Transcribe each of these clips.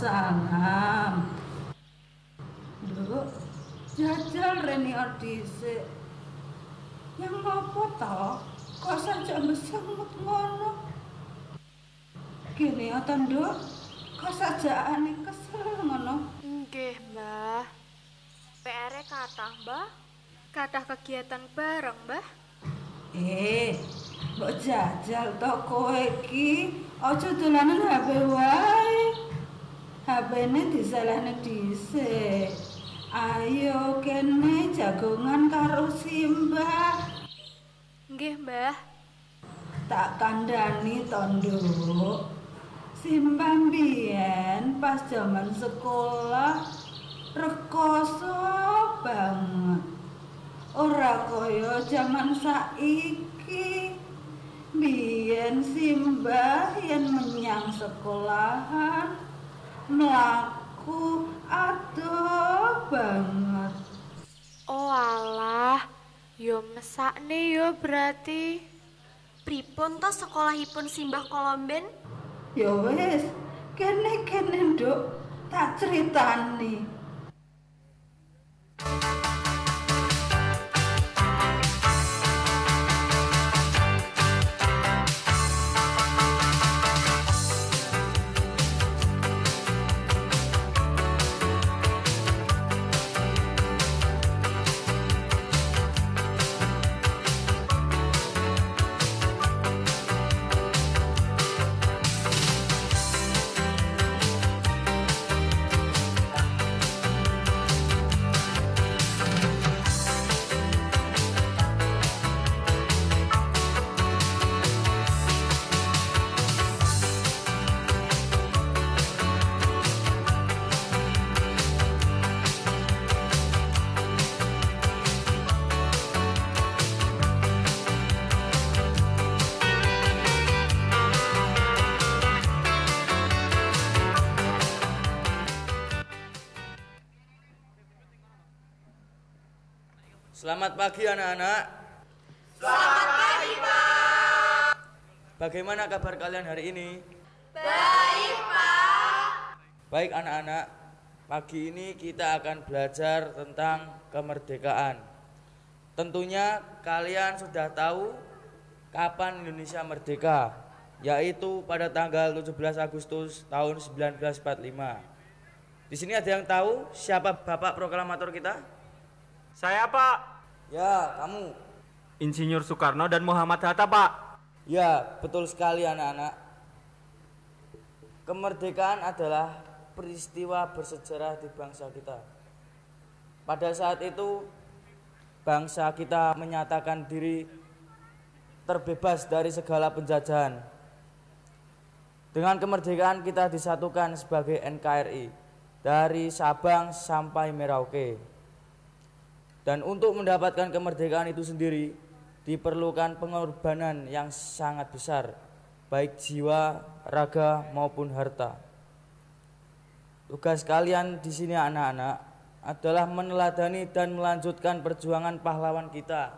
Salam. Nduk, jajal reni ordise. Yang ngopo to? Kok saja mesemut ngono? Kene ta, Nduk? Kok sajaane kesel ngono? Nggih, Mbah. PR-e kathah, Mbah. Kathah kegiatan bareng, Mbah. Mbok jajal to kowe iki. Aja dolanan HP wae. HP-ne disalahne dhisik. Ayo kene jagongan karo Simbah. Nggih, Mbah. Tak kandhani to, Nduk. Simbah mbiyen pas jaman sekolah rekoso banget. Ora kaya jaman saiki. Biyen Simbah yen menyang sekolahan mlaku adoh banget. Oh alah, yo mesakne yo berarti. Pripun to sekolahipun Simbah Kolomben? Ya wis, kene-kene Nduk, tak critani. Selamat pagi anak-anak. Selamat pagi, Pak. Bagaimana kabar kalian hari ini? Baik, Pak. Baik anak-anak, pagi ini kita akan belajar tentang kemerdekaan. Tentunya kalian sudah tahu kapan Indonesia merdeka, yaitu pada tanggal 17 Agustus tahun 1945. Di sini ada yang tahu siapa Bapak proklamator kita? Saya, Pak. Ya, kamu. Insinyur Soekarno dan Muhammad Hatta, Pak. Ya, betul sekali anak-anak. Kemerdekaan adalah peristiwa bersejarah di bangsa kita. Pada saat itu, bangsa kita menyatakan diri terbebas dari segala penjajahan. Dengan kemerdekaan kita disatukan sebagai NKRI dari Sabang sampai Merauke. Dan untuk mendapatkan kemerdekaan itu sendiri diperlukan pengorbanan yang sangat besar, baik jiwa, raga maupun harta. Tugas kalian di sini anak-anak adalah meneladani dan melanjutkan perjuangan pahlawan kita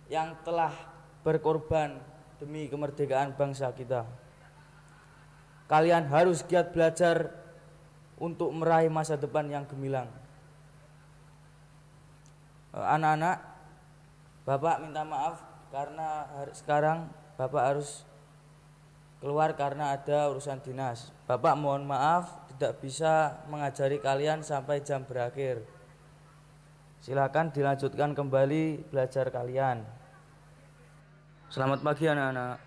yang telah berkorban demi kemerdekaan bangsa kita. Kalian harus giat belajar untuk meraih masa depan yang gemilang. Anak-anak, Bapak minta maaf karena sekarang Bapak harus keluar karena ada urusan dinas. Bapak mohon maaf tidak bisa mengajari kalian sampai jam berakhir. Silakan dilanjutkan kembali belajar kalian. Selamat pagi anak-anak.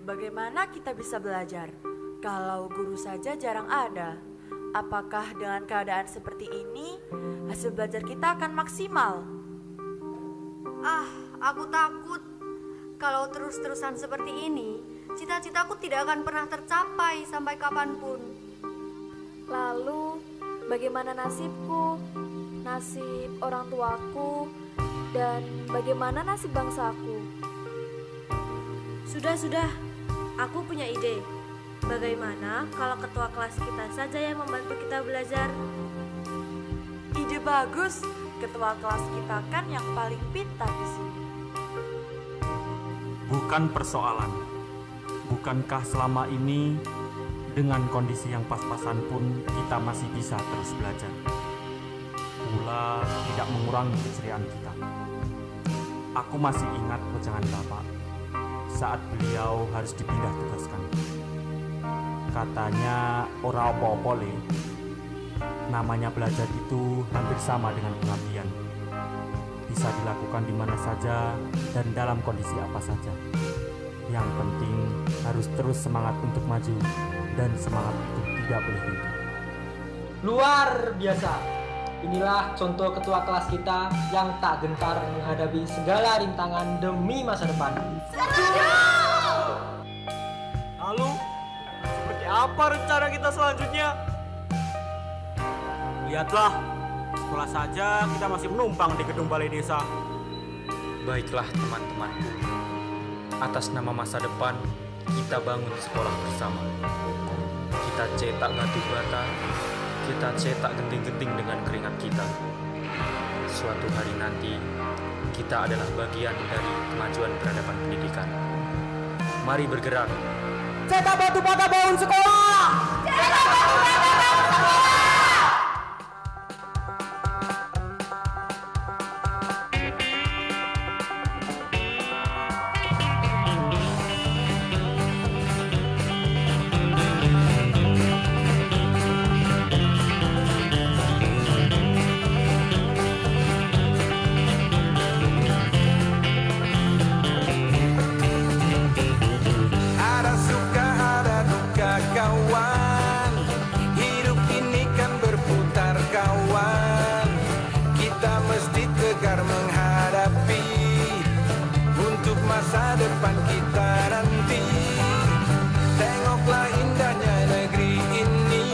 Bagaimana kita bisa belajar kalau guru saja jarang ada? Apakah dengan keadaan seperti ini hasil belajar kita akan maksimal? Aku takut kalau terus-terusan seperti ini, cita-citaku tidak akan pernah tercapai sampai kapanpun. Lalu, bagaimana nasibku, nasib orang tuaku, dan bagaimana nasib bangsaku? Sudah, aku punya ide. Bagaimana kalau ketua kelas kita saja yang membantu kita belajar? Ide bagus, ketua kelas kita kan yang paling pintar di sini. Bukan persoalan. Bukankah selama ini dengan kondisi yang pas-pasan pun kita masih bisa terus belajar? Pula tidak mengurangi keceriaan kita. Aku masih ingat wejangan Bapak saat beliau harus dipindah tugaskan. Katanya ora apa-apa le. Namanya belajar itu hampir sama dengan pengabdian. Bisa dilakukan di mana saja dan dalam kondisi apa saja. Yang penting harus terus semangat untuk maju dan semangat itu tidak boleh henti. Luar biasa. Inilah contoh ketua kelas kita yang tak gentar menghadapi segala rintangan demi masa depan. Lalu, seperti apa rencana kita selanjutnya? Lihatlah, sekolah saja kita masih menumpang di gedung balai desa. Baiklah teman-temanku, atas nama masa depan kita bangun sekolah bersama. Kita cetak batu bata, kita cetak genting-genting dengan keringat kita. Suatu hari nanti kita adalah bagian dari kemajuan peradaban pendidikan. Mari bergerak. Cetak batu bata bangun sekolah! Cetak batu bata bangun sekolah! Masa depan kita nanti, tengoklah indahnya negeri ini,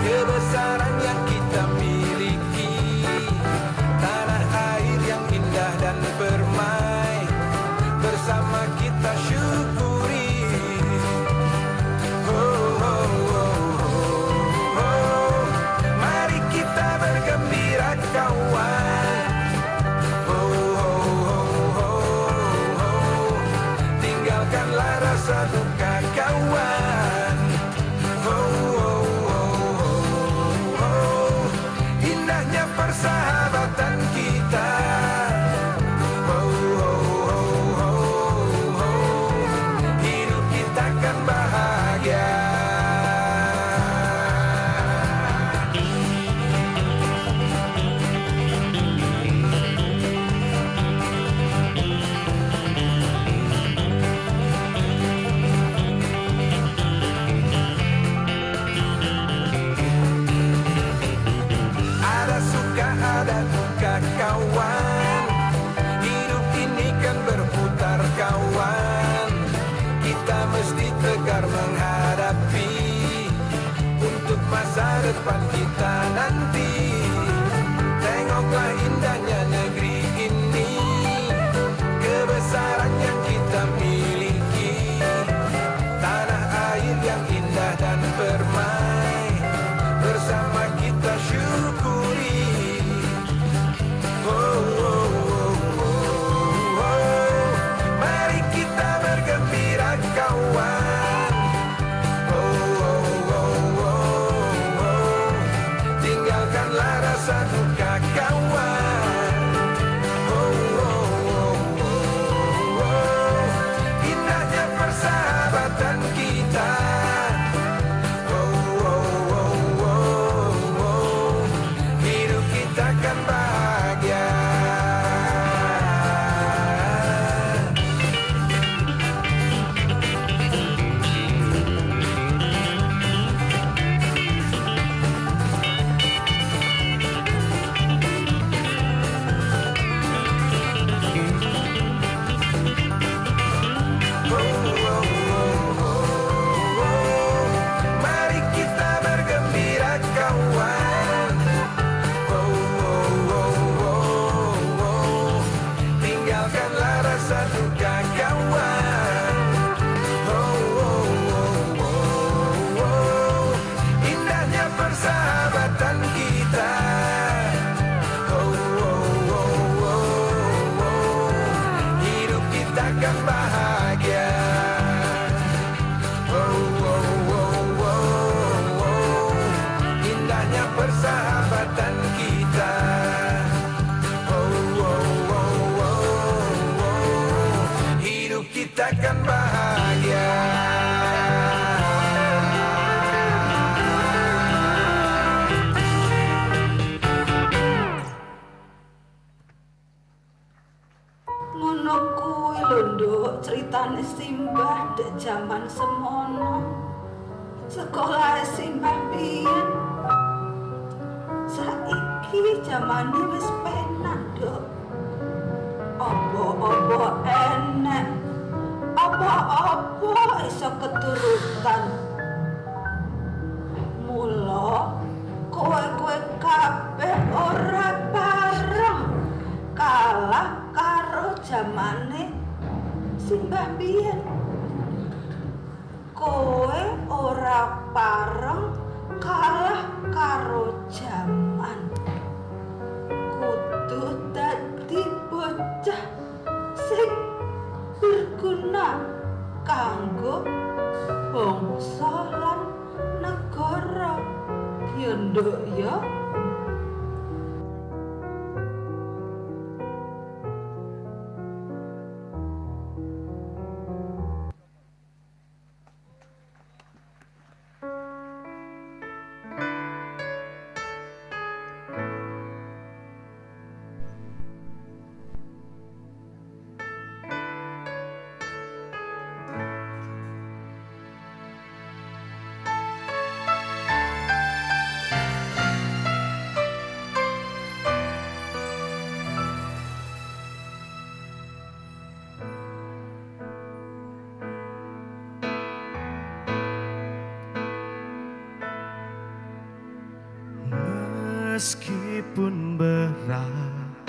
kebesaran yang kita miliki, tanah air yang indah dan permai, bersama kita syukuri. Oh, oh, oh, oh, oh. Mari kita bergembira kawan. Rasa duka kawan. Oh, oh, oh, oh, oh. Indahnya persahabatan kita. Oh, oh, oh, oh, oh. Hidup kita kan bahagia. Kawan, hidup ini kan berputar kawan. Kita mesti tegar menghadapi untuk masa depan kita nanti. Tengoklah indahnya negeri ini, kebesaran yang kita miliki, tanah air yang indah dan permai, bersama kita syukuri. Oh, oh, oh, oh, oh. Mari kita bergembira kawan. Oh, oh, oh, oh, oh. kita kan bahagia. Ngono kuwi lho Nduk, critane Simbah dek jaman semono. Sekolah Simbah biyen. Saiki jamane wis penak, Nduk. Apa-apa enek. Apa-apa iso keturutan. Mula kowe-kowe kabeh ora pareng kalah karo jamane Simbah biyen. Kowe ora pareng kalah karo jaman. Kudu dadi bocah sing berguna kanggo bangsa lan negara. Ya Nduk ya. Meskipun berat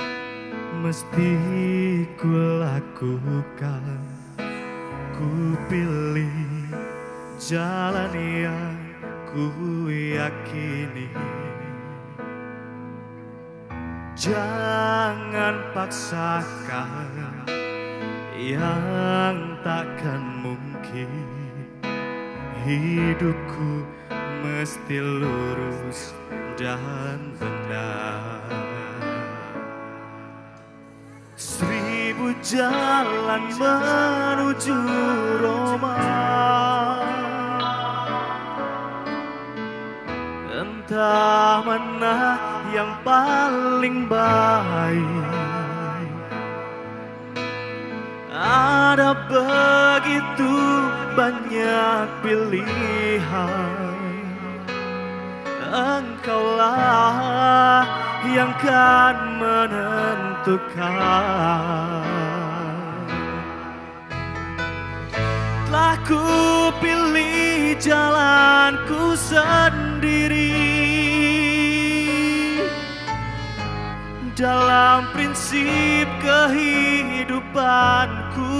mesti ku lakukan, ku pilih jalan yang ku yakini. Jangan paksakan yang takkan mungkin. Hidupku mesti lurus dan benar. 1000 jalan menuju Roma, entah mana yang paling baik. Ada begitu banyak pilihan. Engkaulah yang kan menentukan. Telah ku pilih jalanku sendiri dalam prinsip kehidupanku.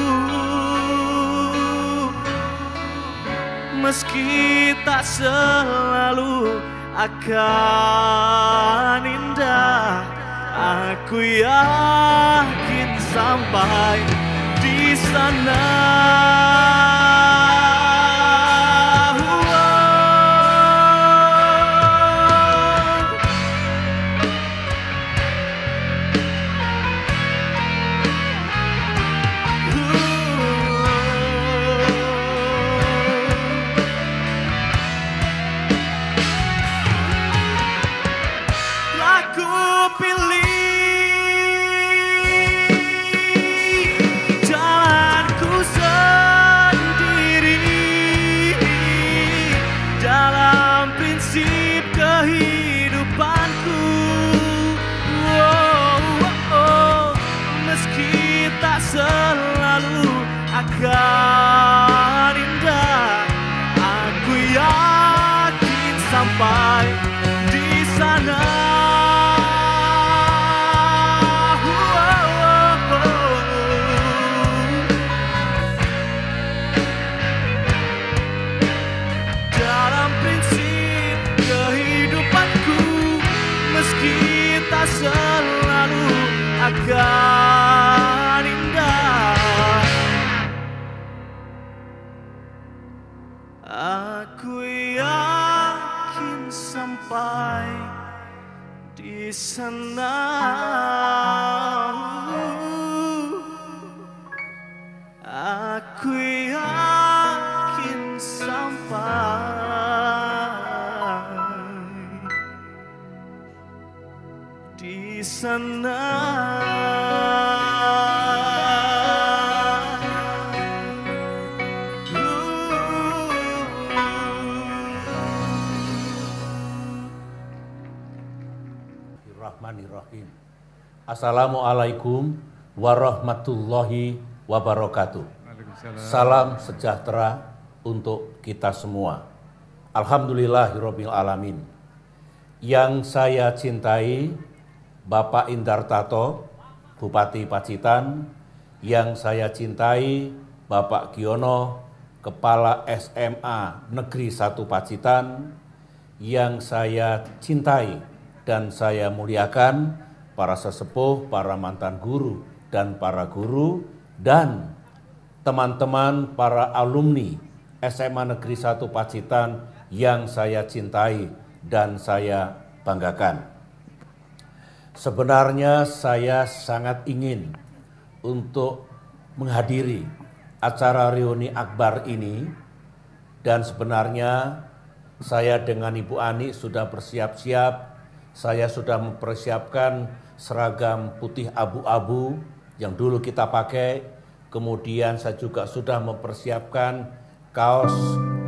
Meski tak selalu akan indah, aku yakin sampai di sana. Selalu akan indah, aku yakin sampai di sana. Dalam prinsip kehidupanku, meski tak selalu akan indah, aku yakin sampai di sana. Aku sana. Bismillahirrahmanirrahim. Assalamualaikum warahmatullahi wabarakatuh. Salam sejahtera untuk kita semua. Alhamdulillahirabbil alamin. Yang saya cintai Bapak Indartato, Bupati Pacitan. Yang saya cintai Bapak Giono, Kepala SMA Negeri 1 Pacitan. Yang saya cintai dan saya muliakan para sesepuh, para mantan guru dan para guru, dan teman-teman para alumni SMA Negeri 1 Pacitan yang saya cintai dan saya banggakan. Sebenarnya saya sangat ingin untuk menghadiri acara reuni akbar ini, dan sebenarnya saya dengan Ibu Ani sudah bersiap-siap. Saya sudah mempersiapkan seragam putih abu-abu yang dulu kita pakai. Kemudian saya juga sudah mempersiapkan kaos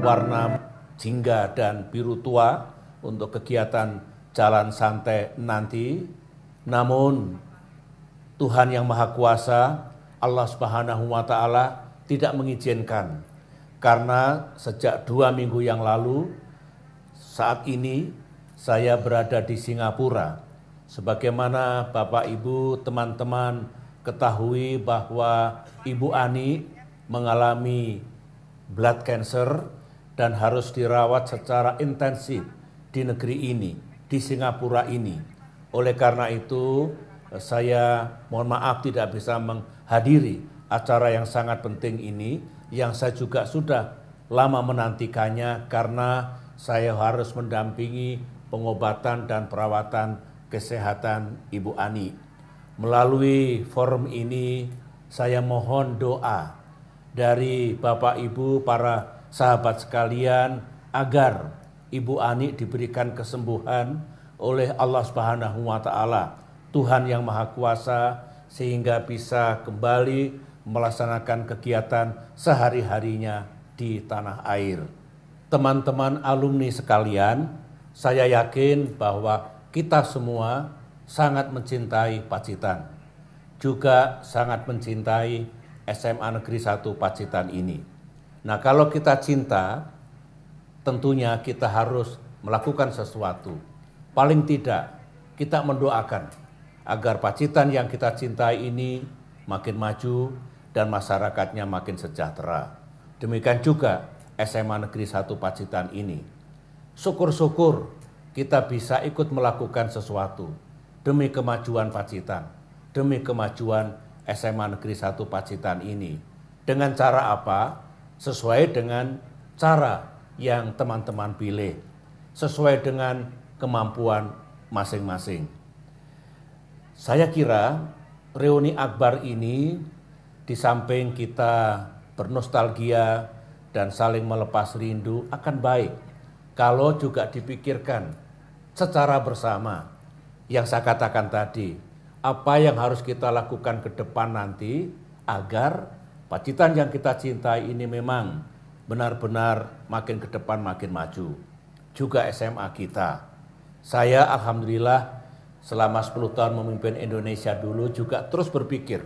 warna jingga dan biru tua untuk kegiatan jalan santai nanti. Namun Tuhan yang Maha Kuasa, Allah Subhanahu wa Ta'ala tidak mengizinkan. Karena sejak 2 minggu yang lalu, saat ini saya berada di Singapura. Sebagaimana Bapak Ibu teman-teman ketahui bahwa Ibu Ani mengalami blood cancer dan harus dirawat secara intensif di negeri ini, di Singapura ini. Oleh karena itu saya mohon maaf tidak bisa menghadiri acara yang sangat penting ini, yang saya juga sudah lama menantikannya karena saya harus mendampingi pengobatan dan perawatan kesehatan Ibu Ani. Melalui forum ini saya mohon doa dari Bapak Ibu para sahabat sekalian agar Ibu Ani diberikan kesembuhan oleh Allah Subhanahu wa Ta'ala, Tuhan yang Maha Kuasa, sehingga bisa kembali melaksanakan kegiatan sehari-harinya di tanah air. Teman-teman alumni sekalian, saya yakin bahwa kita semua sangat mencintai Pacitan, juga sangat mencintai SMA Negeri 1 Pacitan ini. Nah, kalau kita cinta, tentunya kita harus melakukan sesuatu. Paling tidak, kita mendoakan agar Pacitan yang kita cintai ini makin maju dan masyarakatnya makin sejahtera. Demikian juga SMA Negeri 1 Pacitan ini. Syukur-syukur kita bisa ikut melakukan sesuatu demi kemajuan Pacitan, demi kemajuan SMA Negeri 1 Pacitan ini. Dengan cara apa? Sesuai dengan cara yang teman-teman pilih, sesuai dengan kemampuan masing-masing. Saya kira reuni akbar ini di samping kita bernostalgia dan saling melepas rindu akan baik kalau juga dipikirkan secara bersama. Yang saya katakan tadi, apa yang harus kita lakukan ke depan nanti agar Pacitan yang kita cintai ini memang benar-benar makin ke depan makin maju. Juga SMA kita. Saya alhamdulillah selama 10 tahun memimpin Indonesia dulu juga terus berpikir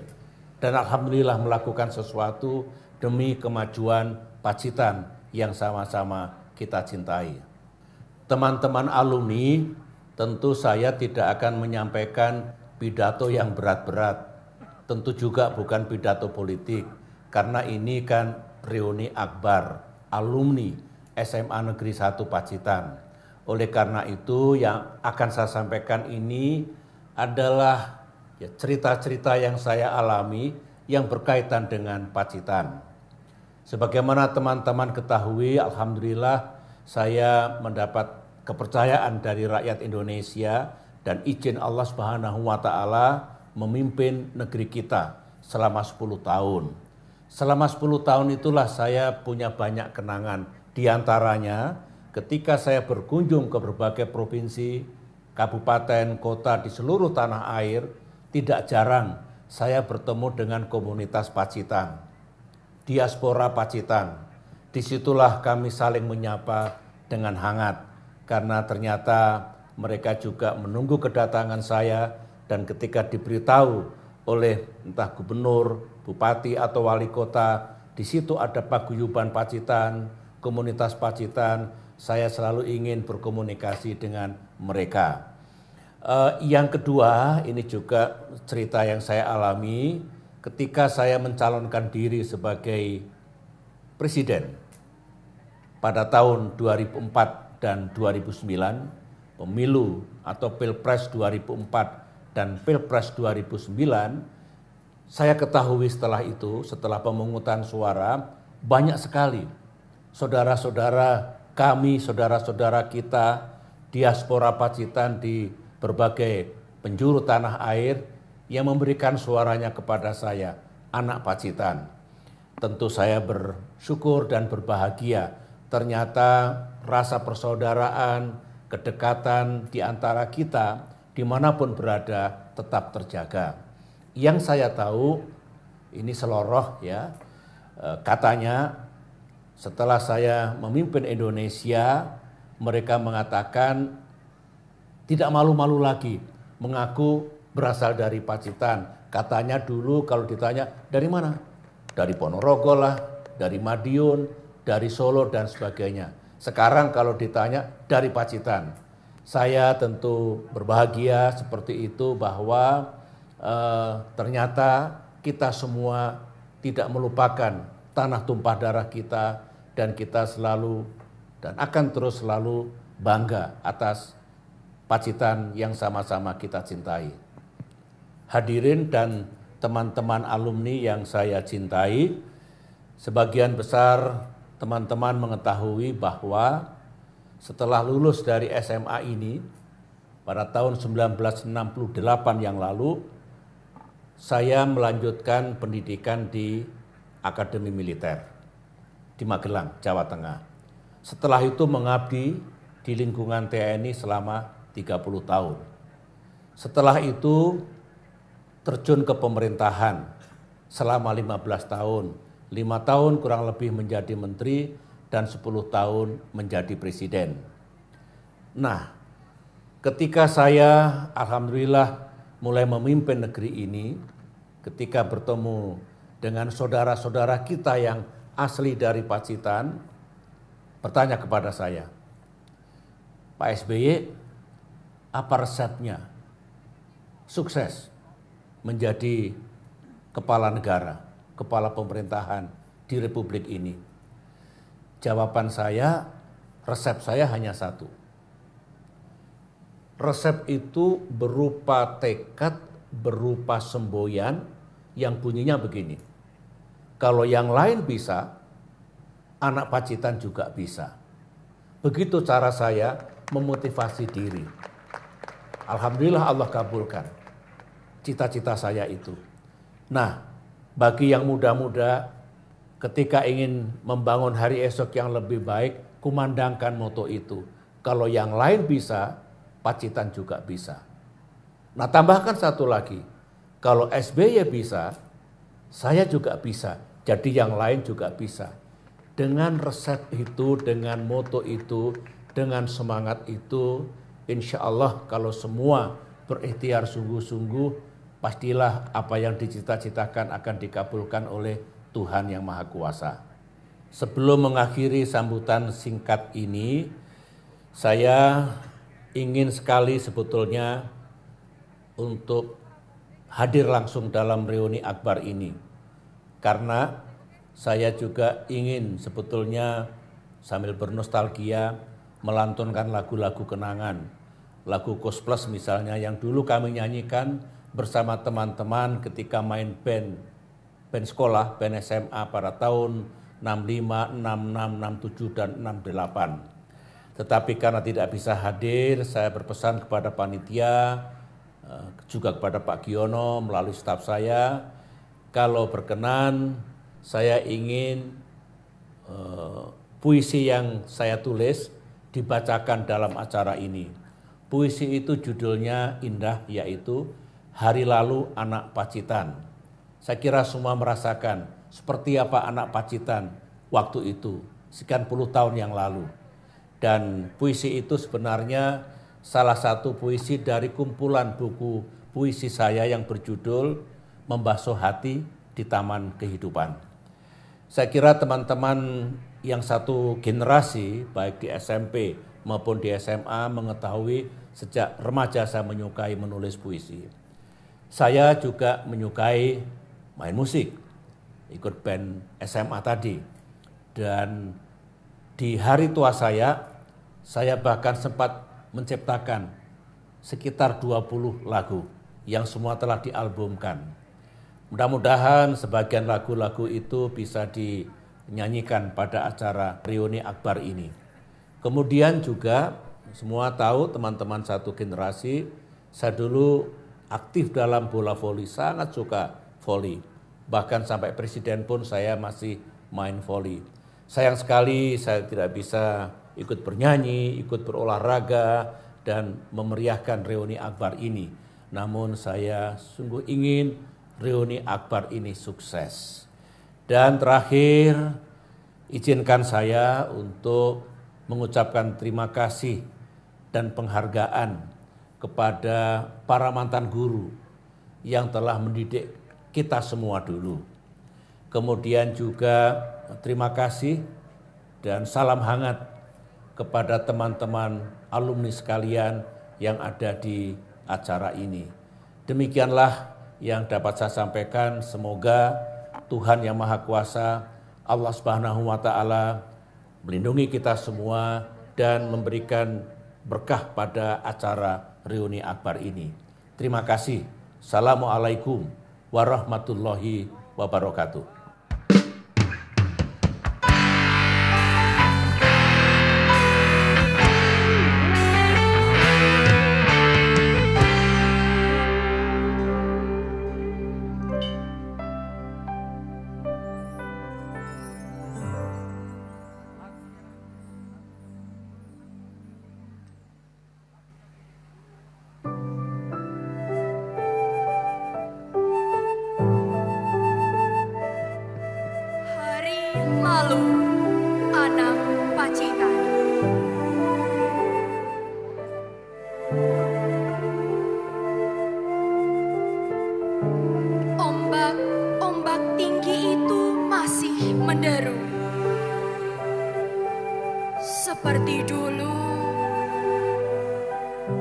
dan alhamdulillah melakukan sesuatu demi kemajuan Pacitan yang sama-sama kita cintai. Teman-teman alumni, tentu saya tidak akan menyampaikan pidato yang berat-berat. Tentu juga bukan pidato politik, karena ini kan reuni akbar alumni SMA Negeri 1 Pacitan. Oleh karena itu yang akan saya sampaikan ini adalah cerita-cerita yang saya alami yang berkaitan dengan Pacitan. Sebagaimana teman-teman ketahui, alhamdulillah saya mendapat kepercayaan dari rakyat Indonesia dan izin Allah Subhanahu wa Ta'ala memimpin negeri kita selama 10 tahun. Selama 10 tahun itulah saya punya banyak kenangan. Di antaranya ketika saya berkunjung ke berbagai provinsi kabupaten, kota di seluruh tanah air, tidak jarang saya bertemu dengan komunitas Pacitan, diaspora Pacitan. Disitulah kami saling menyapa dengan hangat, karena ternyata mereka juga menunggu kedatangan saya, dan ketika diberitahu oleh entah gubernur, bupati atau wali kota, di situ ada paguyuban Pacitan, komunitas Pacitan, saya selalu ingin berkomunikasi dengan mereka. Yang kedua, ini juga cerita yang saya alami ketika saya mencalonkan diri sebagai presiden pada tahun 2004 dan 2009, pemilu atau Pilpres 2004 dan Pilpres 2009, saya ketahui setelah itu, setelah pemungutan suara, banyak sekali saudara-saudara kami, saudara-saudara kita, diaspora Pacitan di berbagai penjuru tanah air yang memberikan suaranya kepada saya, anak Pacitan. Tentu saya bersyukur dan berbahagia. Ternyata rasa persaudaraan, kedekatan di antara kita, dimanapun berada, tetap terjaga. Yang saya tahu, ini seloroh ya, katanya setelah saya memimpin Indonesia, mereka mengatakan tidak malu-malu lagi mengaku berasal dari Pacitan. Katanya dulu kalau ditanya dari mana? Dari Ponorogo lah, dari Madiun, dari Solo dan sebagainya. Sekarang kalau ditanya dari Pacitan. Saya tentu berbahagia seperti itu bahwa ternyata kita semua tidak melupakan tanah tumpah darah kita, dan kita selalu dan akan terus selalu bangga atas Pacitan yang sama-sama kita cintai. Hadirin dan teman-teman alumni yang saya cintai, sebagian besar teman-teman mengetahui bahwa setelah lulus dari SMA ini pada tahun 1968 yang lalu, saya melanjutkan pendidikan di Akademi Militer di Magelang, Jawa Tengah. Setelah itu mengabdi di lingkungan TNI selama 30 tahun. Setelah itu terjun ke pemerintahan selama 15 tahun. 5 tahun kurang lebih menjadi menteri dan 10 tahun menjadi presiden. Nah, ketika saya alhamdulillah mulai memimpin negeri ini, ketika bertemu dengan saudara-saudara kita yang asli dari Pacitan, bertanya kepada saya, Pak SBY, apa resepnya sukses menjadi kepala negara, kepala pemerintahan di Republik ini? Jawaban saya, resep saya hanya satu. Resep itu berupa tekad, berupa semboyan yang bunyinya begini. Kalau yang lain bisa, anak Pacitan juga bisa. Begitu cara saya memotivasi diri. Alhamdulillah Allah kabulkan cita-cita saya itu. Nah, bagi yang muda-muda, ketika ingin membangun hari esok yang lebih baik, kumandangkan moto itu. Kalau yang lain bisa, Pacitan juga bisa. Nah, tambahkan satu lagi. Kalau SBY bisa, saya juga bisa. Jadi yang lain juga bisa. Dengan resep itu, dengan moto itu, dengan semangat itu, insya Allah kalau semua berikhtiar sungguh-sungguh, pastilah apa yang dicita-citakan akan dikabulkan oleh Tuhan Yang Maha Kuasa. Sebelum mengakhiri sambutan singkat ini, saya ingin sekali sebetulnya untuk hadir langsung dalam reuni akbar ini. Karena saya juga ingin sebetulnya sambil bernostalgia melantunkan lagu-lagu kenangan. Lagu Kos Plus misalnya yang dulu kami nyanyikan bersama teman-teman ketika main band sekolah, band SMA pada tahun 65, 66, 67, dan 68. Tetapi karena tidak bisa hadir, saya berpesan kepada panitia, juga kepada Pak Giono melalui staf saya, kalau berkenan saya ingin puisi yang saya tulis dibacakan dalam acara ini. puisi itu judulnya indah, yaitu Hari Lalu Anak Pacitan. Saya kira semua merasakan seperti apa anak Pacitan waktu itu, sekian puluh tahun yang lalu. Dan puisi itu sebenarnya salah satu puisi dari kumpulan buku puisi saya yang berjudul Membasuh Hati di Taman Kehidupan. Saya kira teman-teman yang satu generasi, baik di SMP maupun di SMA, mengetahui sejak remaja saya menyukai menulis puisi. Saya juga menyukai main musik, ikut band SMA tadi. Dan di hari tua saya bahkan sempat menciptakan sekitar 20 lagu yang semua telah dialbumkan. Mudah-mudahan sebagian lagu-lagu itu bisa dinyanyikan pada acara reuni akbar ini. Kemudian juga semua tahu teman-teman satu generasi, saya dulu aktif dalam bola voli, sangat suka voli. Bahkan sampai presiden pun saya masih main voli. Sayang sekali saya tidak bisa ikut bernyanyi, ikut berolahraga, dan memeriahkan reuni akbar ini. Namun saya sungguh ingin reuni akbar ini sukses. Dan terakhir, izinkan saya untuk mengucapkan terima kasih dan penghargaan kepada para mantan guru yang telah mendidik kita semua dulu. Kemudian juga terima kasih dan salam hangat kepada teman-teman alumni sekalian yang ada di acara ini. Demikianlah yang dapat saya sampaikan. Semoga Tuhan Yang Maha Kuasa, Allah Subhanahu wa Ta'ala, melindungi kita semua dan memberikan berkah pada acara reuni akbar ini. Terima kasih. Assalamualaikum warahmatullahi wabarakatuh. Lalu Anak Pacitan. Ombak tinggi itu masih menderu. Seperti dulu,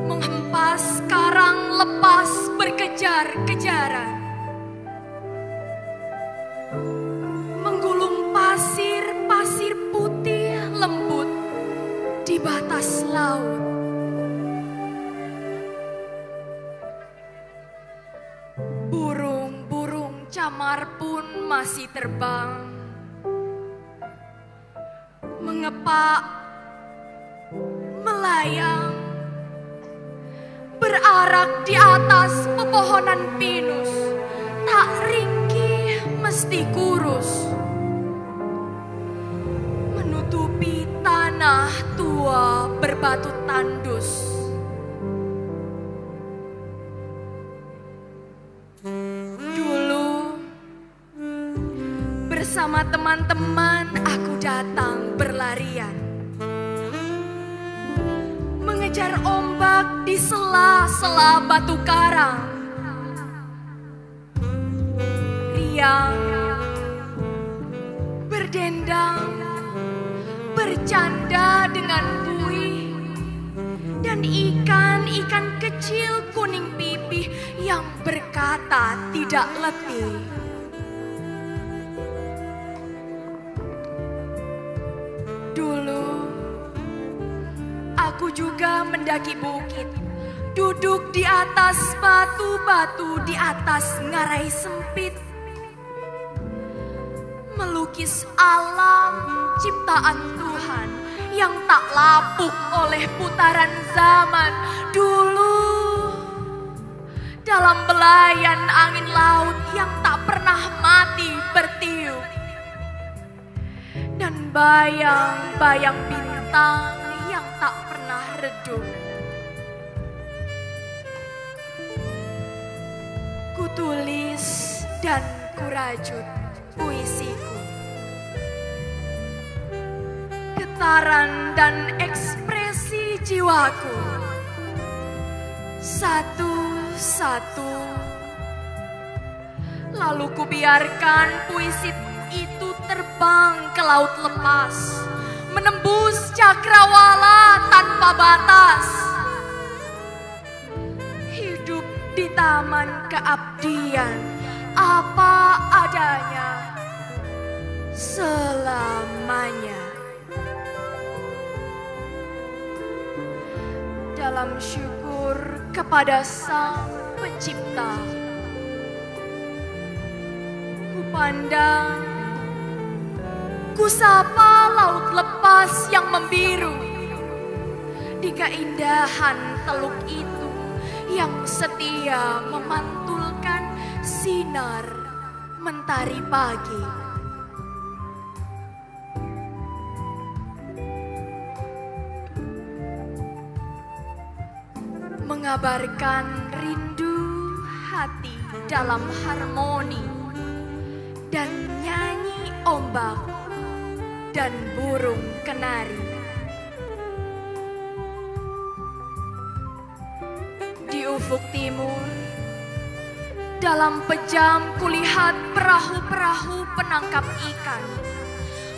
menghempas karang lepas berkejar-kejaran. Pasir putih lembut di batas laut. Burung-burung camar pun masih terbang, mengepak, melayang, berarak di atas pepohonan pinus, tak ringkih mesti kurus. Menutupi tanah tua berbatu tandus. Dulu bersama teman-teman aku datang berlarian, mengejar ombak di sela-sela batu karang. Riang, berdendang, bercanda dengan buih dan ikan-ikan kecil kuning pipih yang berkata tidak letih. Dulu aku juga mendaki bukit, duduk di atas batu-batu di atas ngarai sempit, melukis alam ciptaan Tuhan yang tak lapuk oleh putaran zaman. Dulu dalam belayan angin laut yang tak pernah mati bertiup, dan bayang-bayang bintang yang tak pernah redup. Kutulis dan kurajut puisiku. Getaran dan ekspresi jiwaku satu-satu. Lalu kubiarkan puisi itu terbang ke laut lepas, menembus cakrawala tanpa batas. Hidup di taman keabdian apa adanya selamanya. Dalam syukur kepada Sang Pencipta, kupandang, kusapa laut lepas yang membiru di keindahan teluk itu yang setia memantulkan sinar mentari pagi. Mengabarkan rindu hati dalam harmoni dan nyanyi ombak dan burung kenari. Di ufuk timur, dalam pejam kulihat perahu-perahu penangkap ikan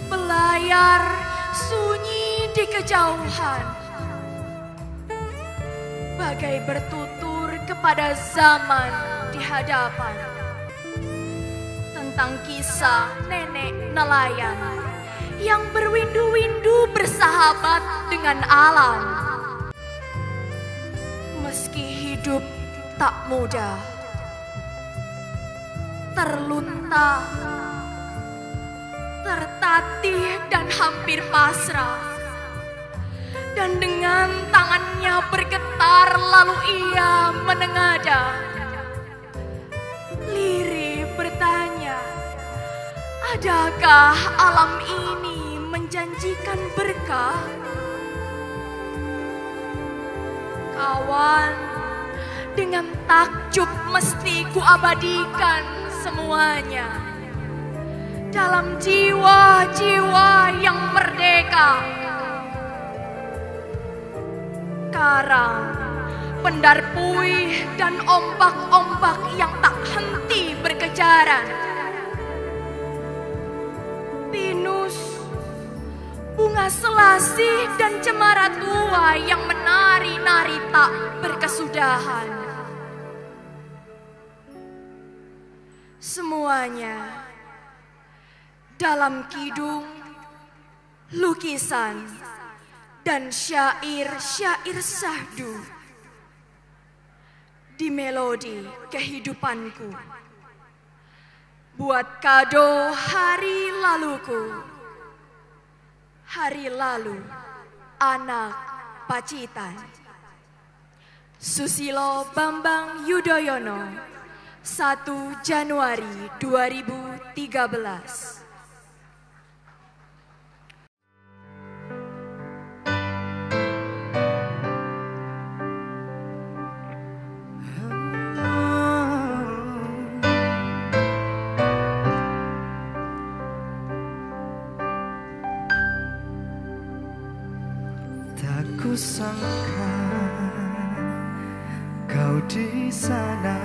belayar sunyi di kejauhan, bagai bertutur kepada zaman di hadapan, tentang kisah nenek nelayan yang berwindu-windu bersahabat dengan alam. Meski hidup tak mudah, terlunta, tertatih dan hampir pasrah, dan dengan tangannya bergetar lalu ia menengadah. Lirih bertanya, adakah alam ini menjanjikan berkah? Kawan, dengan takjub mesti kuabadikan semuanya dalam jiwa-jiwa yang merdeka. Karang, pendar puih dan ombak-ombak yang tak henti berkejaran. Pinus, bunga selasih dan cemara tua yang menari-nari tak berkesudahan. Semuanya dalam kidung, lukisan, dan syair-syair syahdu. Di melodi kehidupanku, buat kado hari laluku, hari lalu anak Pacitan. Susilo Bambang Yudhoyono, 1 Januari 2013. Sangka kau di sana,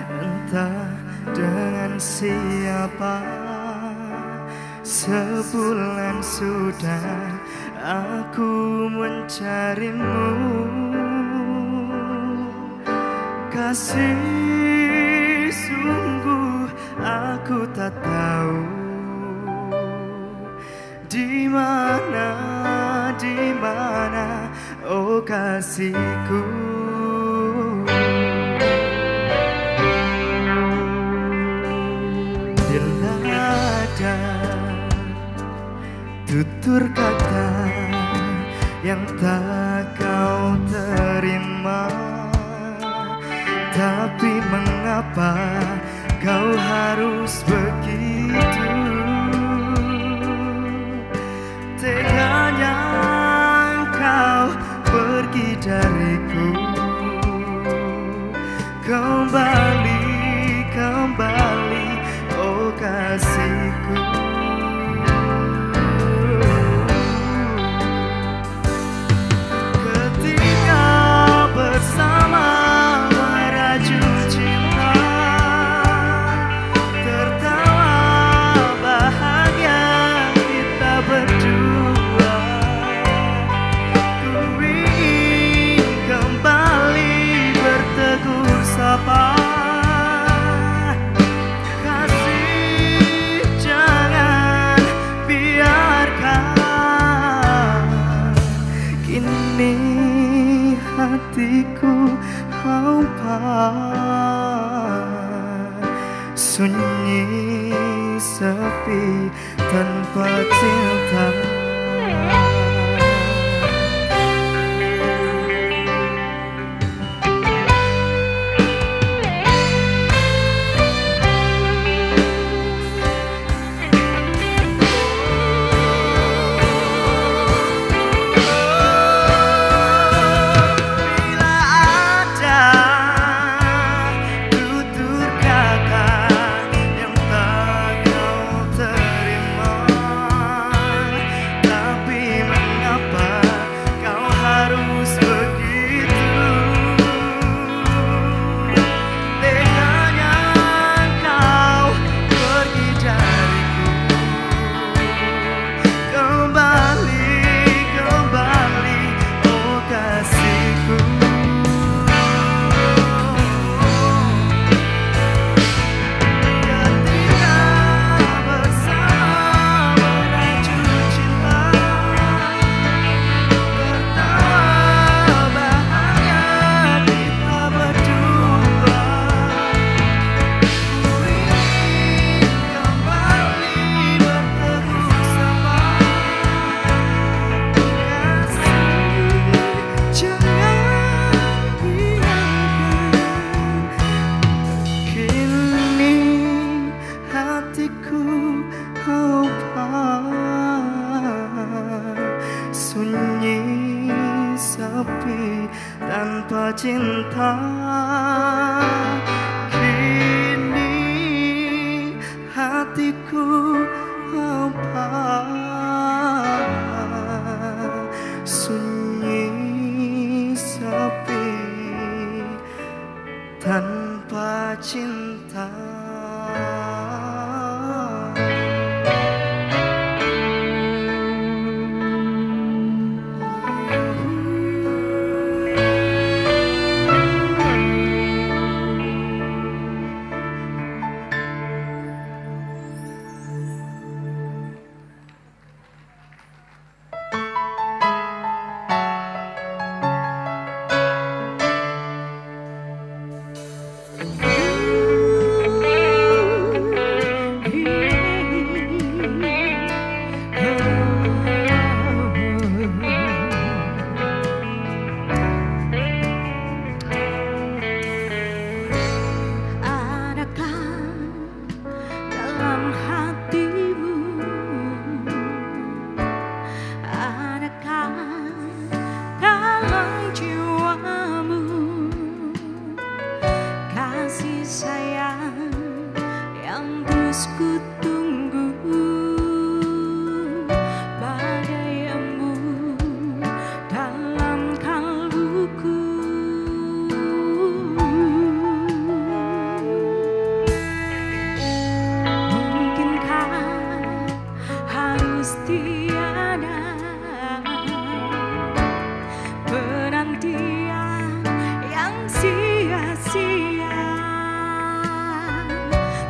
entah dengan siapa. Sebulan sudah aku mencarimu, kasih sungguh aku tak tahu di mana, oh kasihku. Bila ada tutur kata yang tak kau terima, tapi mengapa kau harus begitu? Teganya kau pergi dariku, kembali hatiku hampa, sunyi sepi tanpa cinta. Sunyi sepi tanpa cinta, kini hatiku hampa, sunyi sepi tanpa cinta.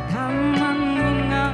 Taman bunga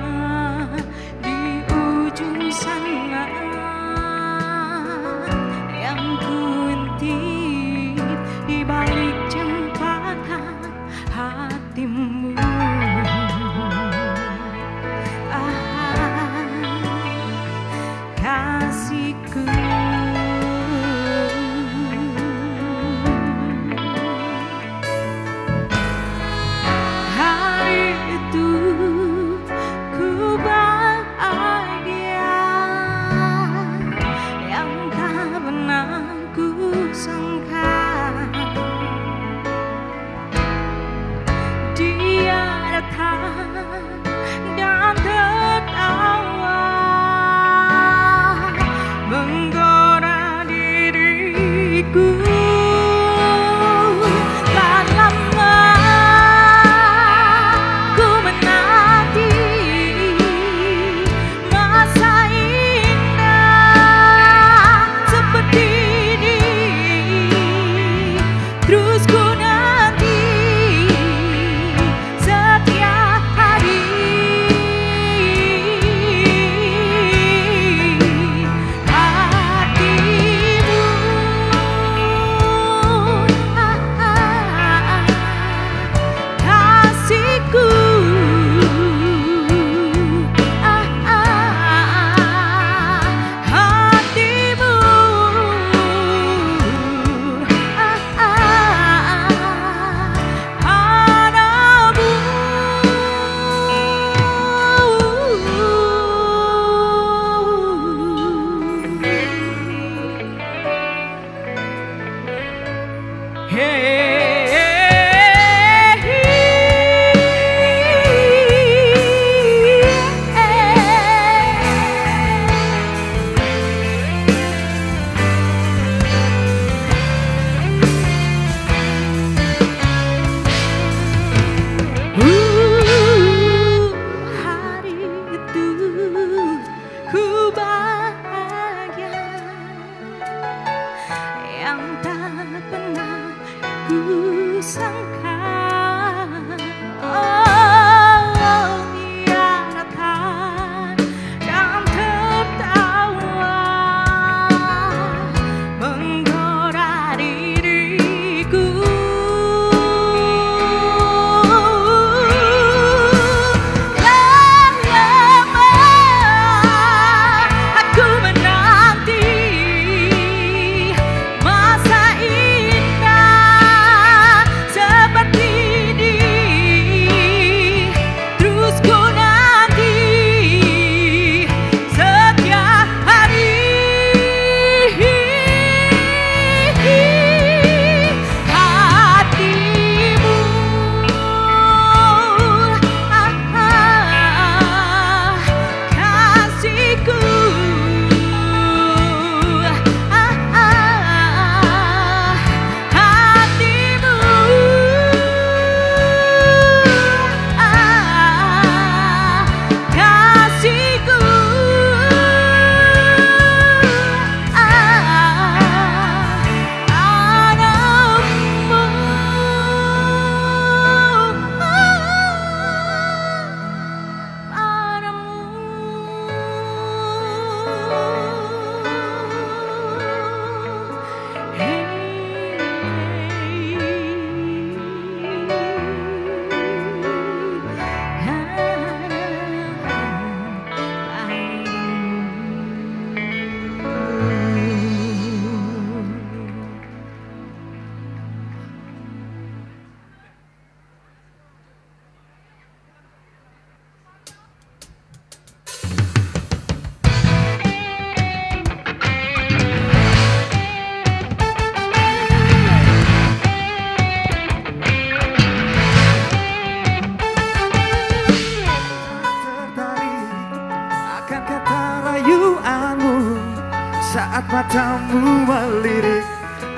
Saat matamu melirik,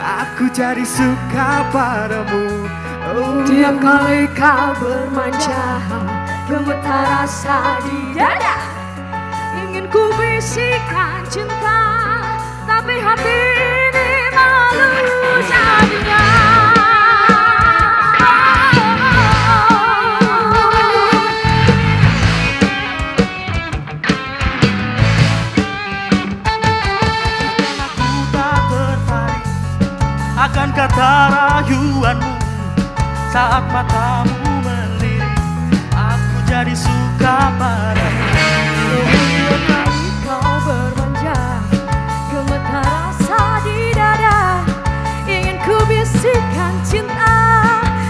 aku jadi suka padamu. Tiap kali kau bermanja, gemetar rasa di dada. Ingin ku bisikan cinta, tapi hati ini malu jadinya. Aku tak tertarik akan kata rayuanmu. Saat matamu melirik, aku jadi suka padamu. Tiap kali kau bermanja, gemetar rasa di dada. Ingin ku bisikan cinta,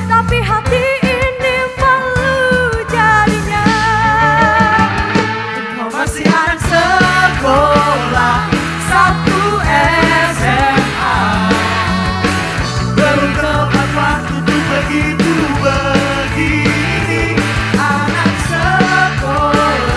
tapi hati ini malu jadinya. Kau masih anak sekolah, satu SMA. Belum tepat waktu tuh begitu begini. Anak sekolah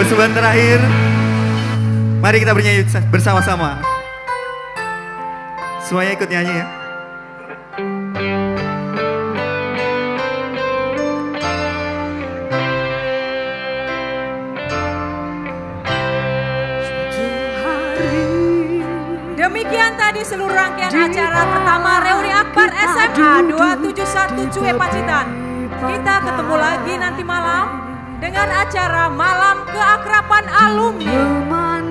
persembahan terakhir. Mari kita bernyanyi bersama-sama. Semuanya ikut nyanyi ya. Demikian tadi seluruh rangkaian acara pertama Reuni Akbar SMA 271 Cue Pacitan. Kita ketemu lagi nanti malam dengan acara Malam Keakraban Alumni.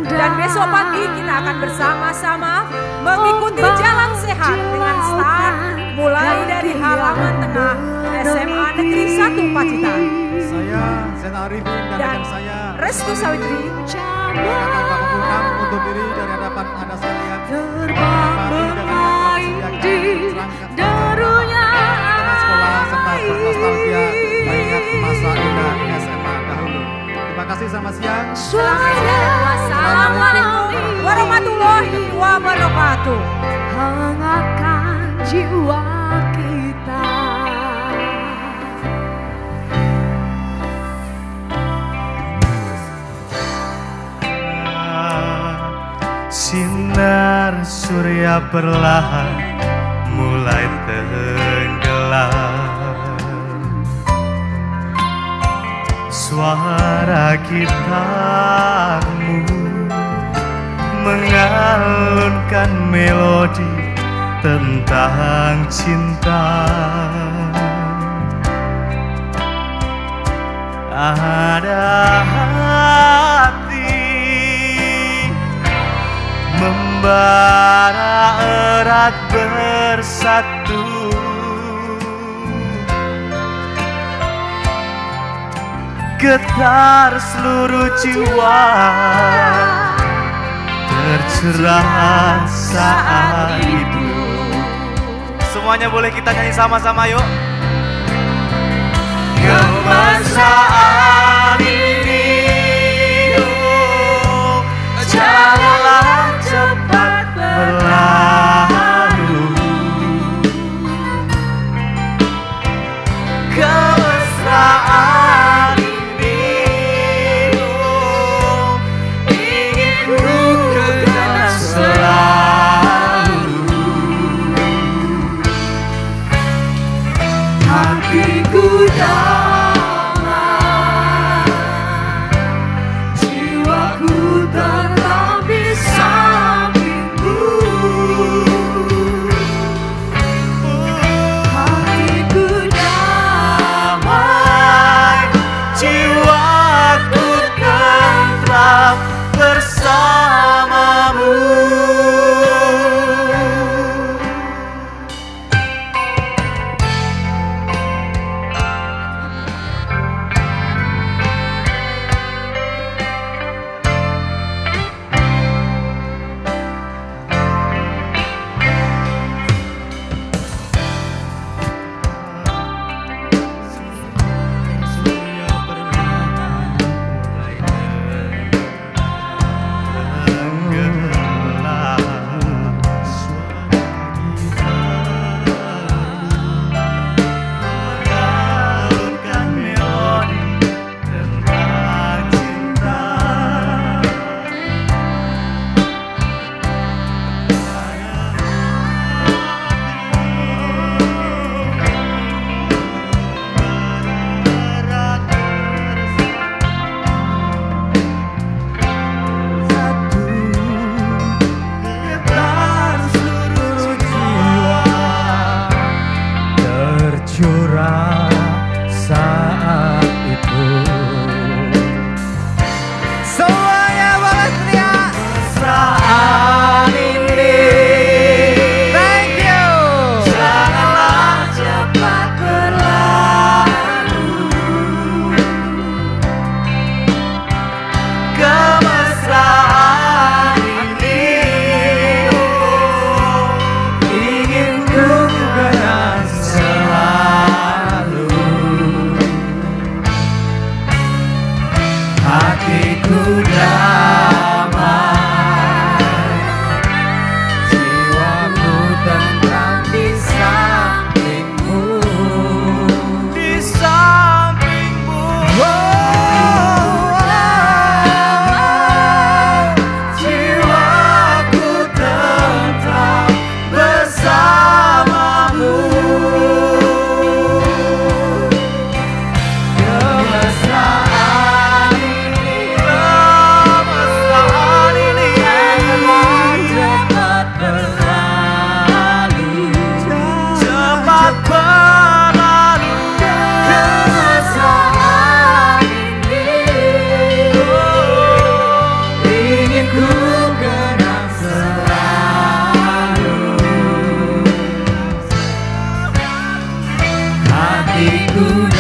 Dan besok pagi kita akan bersama-sama mengikuti jalan sehat dengan start mulai dari halaman tengah SMA Negeri 1 Pacitan. Saya Zeta Arifin dan saya Restu Sawitri akan melakukan untuk diri dari hadapan Anda sekalian. Bermain di derunya sekolah serta bernostalgia mengingat masa indah SMA dahulu. Terima kasih, selamat siang. Assalamualaikum warahmatullahi wabarakatuh. Hangatkan jiwa kita. Sinar surya perlahan mulai tenggelam. Suara gitarmu mengalunkan melodi tentang cinta. Ada hati membara erat bersatu. Getar seluruh jiwa tercerah saat itu. Semuanya boleh kita nyanyi sama-sama yuk. Kemesraan ini janganlah cepat berlalu. Kemesraan ini ingin ku kenang selalu. Hatiku damai, jiwaku tetap di sampingmu. Hatiku damai, jiwaku tetap bersamamu. Ku